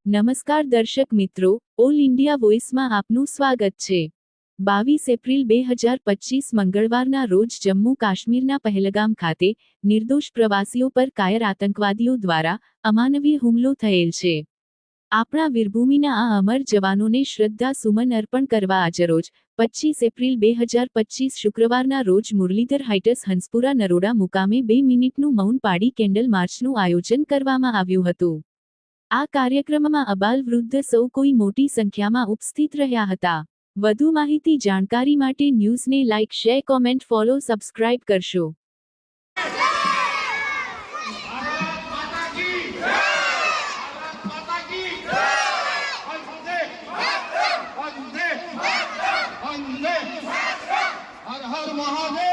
નમસ્કાર દર્શક મિત્રો, ઓલ ઇન્ડિયા વોઇસમાં આપનું સ્વાગત છે। 22 એપ્રિલ 2025 મંગળવારના રોજ જમ્મુ કાશ્મીરના પહેલગામ ખાતે નિર્દોષ પ્રવાસીઓ પર કાયર આતંકવાદીઓ દ્વારા અમાનવીય હુમલો થયેલ છે। આપણા વીરભૂમિના આ અમર જવાનોને શ્રદ્ધા સુમન અર્પણ કરવા આજરોજ 25 એપ્રિલ 2025 શુક્રવારના રોજ મુરલીધર હાઇટ્સ હંસપુરા નરોડા મુકામે 2 મિનિટનું મૌન પાડી કેન્ડલ માર્ચનું આયોજન કરવામાં આવ્યું હતું। આ કાર્યક્રમમાં અબાલ વૃદ્ધ સૌ કોઈ મોટી સંખ્યામાં ઉપસ્થિત રહ્યા હતા। વધુ માહિતી જાણકારી માટે ન્યૂઝને like share comment follow subscribe કરશો। હર હર મહાદેવ।